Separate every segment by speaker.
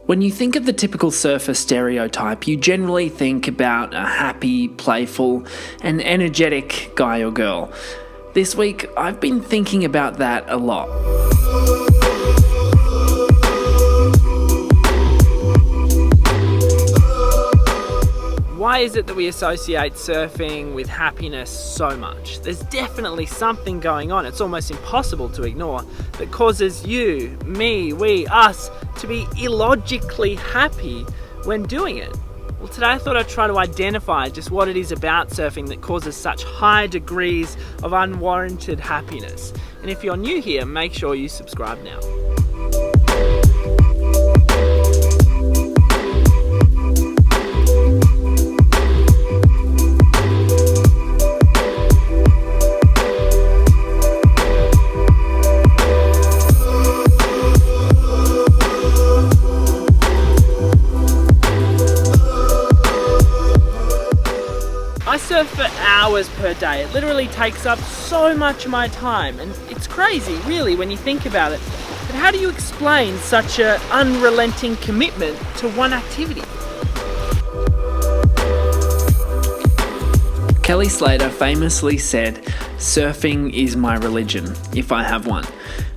Speaker 1: When you think of the typical surfer stereotype, you generally think about a happy, playful, and energetic guy or girl. This week, I've been thinking about that a lot.
Speaker 2: Why is it that we associate surfing with happiness so much? There's definitely something going on, it's almost impossible to ignore, that causes you, me, we, us to be illogically happy when doing it. Well, today I thought I'd try to identify just what it is about surfing that causes such high degrees of unwarranted happiness. And if you're new here, make sure you subscribe now. I surf for hours per day. It literally takes up so much of my time, and it's crazy really when you think about it. But how do you explain such an unrelenting commitment to one activity?
Speaker 1: Kelly Slater famously said, "Surfing is my religion, if I have one."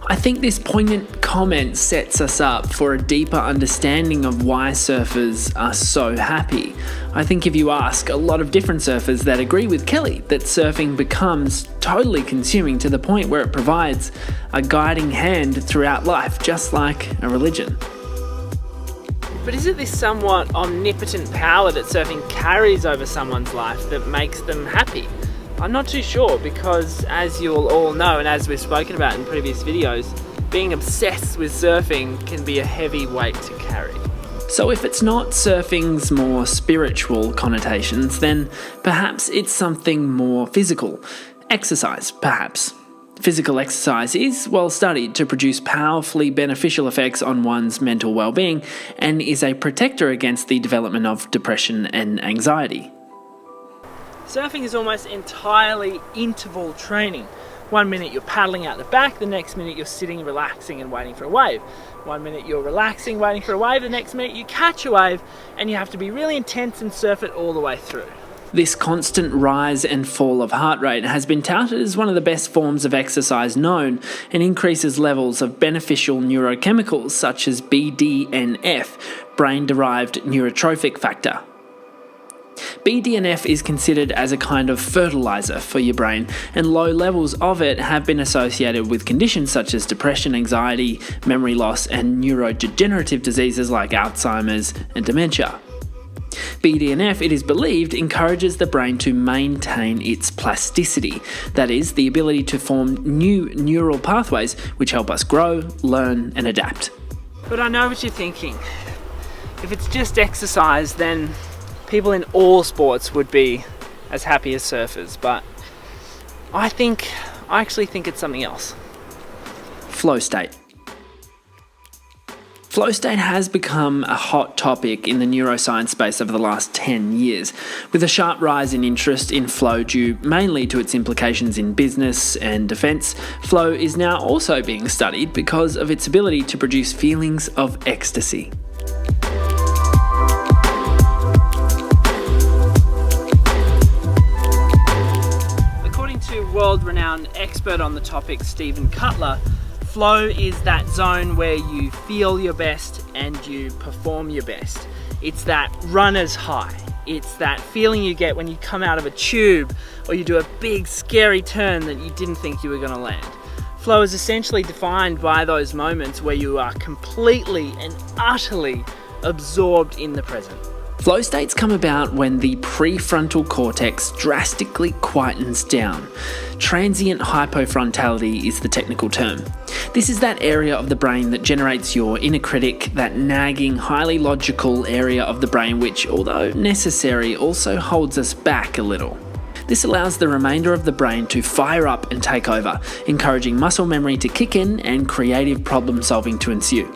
Speaker 1: I think this poignant comment sets us up for a deeper understanding of why surfers are so happy. I think if you ask a lot of different surfers that agree with Kelly that surfing becomes totally consuming to the point where it provides a guiding hand throughout life, just like a religion.
Speaker 2: But is it this somewhat omnipotent power that surfing carries over someone's life that makes them happy? I'm not too sure, because as you'll all know, and as we've spoken about in previous videos, being obsessed with surfing can be a heavy weight to carry.
Speaker 1: So if it's not surfing's more spiritual connotations, then perhaps it's something more physical. Exercise, perhaps. Physical exercise is well studied to produce powerfully beneficial effects on one's mental well-being and is a protector against the development of depression and anxiety.
Speaker 2: Surfing is almost entirely interval training. 1 minute you're paddling out the back, the next minute you're sitting, relaxing and waiting for a wave. 1 minute you're relaxing, waiting for a wave, the next minute you catch a wave, and you have to be really intense and surf it all the way through.
Speaker 1: This constant rise and fall of heart rate has been touted as one of the best forms of exercise known and increases levels of beneficial neurochemicals such as BDNF, brain-derived neurotrophic factor. BDNF is considered as a kind of fertilizer for your brain, and low levels of it have been associated with conditions such as depression, anxiety, memory loss, and neurodegenerative diseases like Alzheimer's and dementia. BDNF, it is believed, encourages the brain to maintain its plasticity, that is, the ability to form new neural pathways which help us grow, learn, and adapt.
Speaker 2: But I know what you're thinking. If it's just exercise, then people in all sports would be as happy as surfers, but I actually think it's something else.
Speaker 1: Flow state. Flow state has become a hot topic in the neuroscience space over the last 10 years, with a sharp rise in interest in flow due mainly to its implications in business and defense. Flow is now also being studied because of its ability to produce feelings of ecstasy.
Speaker 2: World-renowned expert on the topic, Stephen Cutler, flow is that zone where you feel your best and you perform your best. It's that runner's high. It's that feeling you get when you come out of a tube or you do a big scary turn that you didn't think you were going to land. Flow is essentially defined by those moments where you are completely and utterly absorbed in the present.
Speaker 1: Flow states come about when the prefrontal cortex drastically quietens down. Transient hypofrontality is the technical term. This is that area of the brain that generates your inner critic, that nagging, highly logical area of the brain which, although necessary, also holds us back a little. This allows the remainder of the brain to fire up and take over, encouraging muscle memory to kick in and creative problem solving to ensue.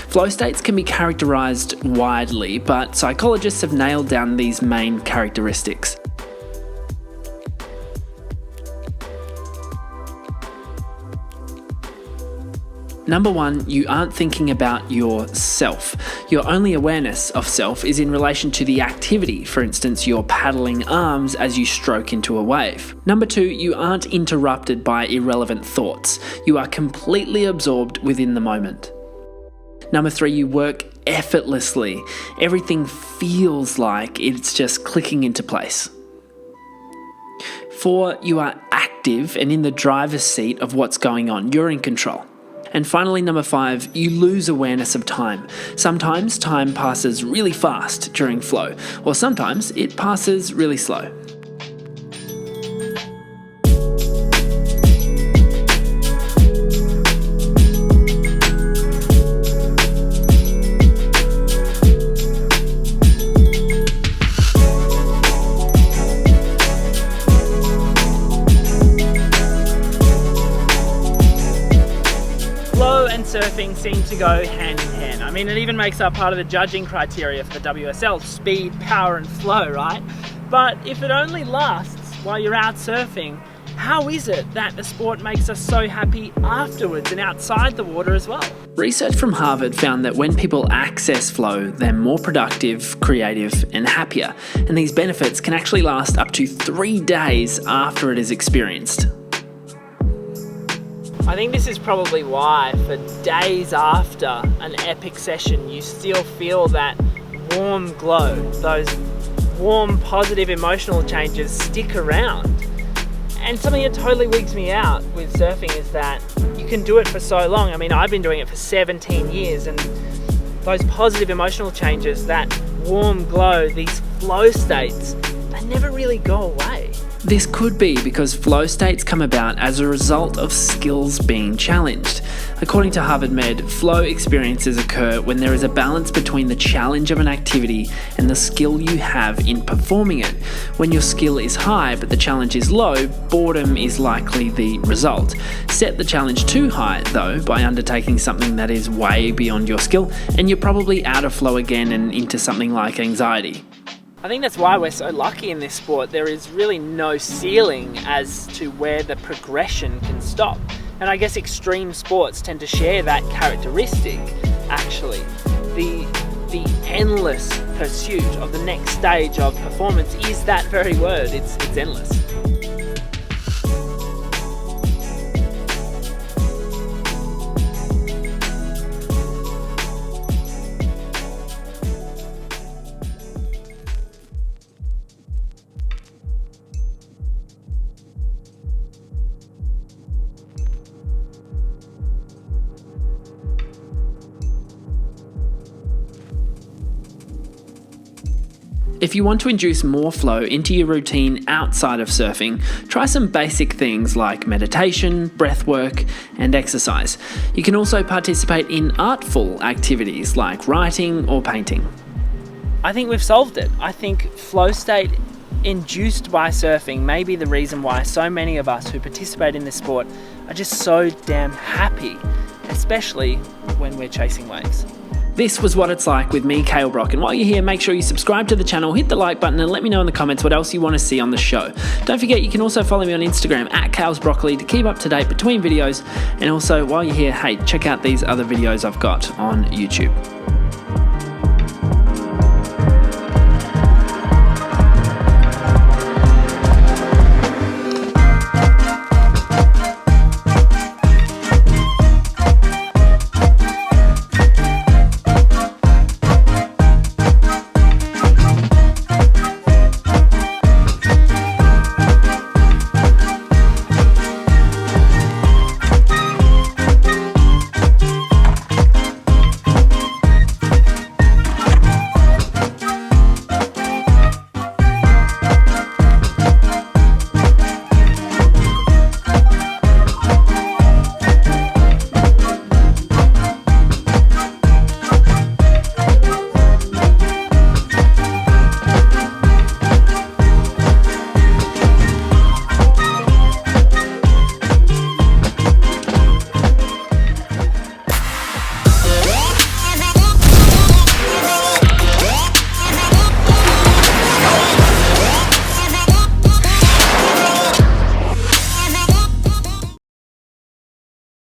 Speaker 1: Flow states can be characterized widely, but psychologists have nailed down these main characteristics. Number 1, you aren't thinking about yourself. Your only awareness of self is in relation to the activity, for instance, your paddling arms as you stroke into a wave. Number 2, you aren't interrupted by irrelevant thoughts. You are completely absorbed within the moment. Number 3, you work effortlessly. Everything feels like it's just clicking into place. 4, you are active and in the driver's seat of what's going on. You're in control. And finally, number 5, you lose awareness of time. Sometimes time passes really fast during flow, or sometimes it passes really slow.
Speaker 2: Flow and surfing seem to go hand in hand. I mean, it even makes up part of the judging criteria for the WSL, speed, power and flow, right? But if it only lasts while you're out surfing, how is it that the sport makes us so happy afterwards and outside the water as well?
Speaker 1: Research from Harvard found that when people access flow, they're more productive, creative, and happier. And these benefits can actually last up to 3 days after it is experienced.
Speaker 2: I think this is probably why for days after an epic session you still feel that warm glow, those warm positive emotional changes stick around. And something that totally wigs me out with surfing is that you can do it for so long. I mean, I've been doing it for 17 years and those positive emotional changes, that warm glow, these flow states, they never really go away.
Speaker 1: This could be because flow states come about as a result of skills being challenged. According to Harvard Med, flow experiences occur when there is a balance between the challenge of an activity and the skill you have in performing it. When your skill is high but the challenge is low, boredom is likely the result. Set the challenge too high, though, by undertaking something that is way beyond your skill, and you're probably out of flow again and into something like anxiety.
Speaker 2: I think that's why we're so lucky in this sport. There is really no ceiling as to where the progression can stop. And I guess extreme sports tend to share that characteristic, actually. The endless pursuit of the next stage of performance is that very word. It's endless.
Speaker 1: If you want to induce more flow into your routine outside of surfing, try some basic things like meditation, breath work, and exercise. You can also participate in artful activities like writing or painting.
Speaker 2: I think we've solved it. I think flow state induced by surfing may be the reason why so many of us who participate in this sport are just so damn happy, especially when we're chasing waves.
Speaker 1: This was what it's like with me, Cale Brock, and while you're here, make sure you subscribe to the channel, hit the like button, and let me know in the comments what else you want to see on the show. Don't forget, you can also follow me on Instagram @CalesBroccoli to keep up to date between videos, and also, while you're here, hey, check out these other videos I've got on YouTube.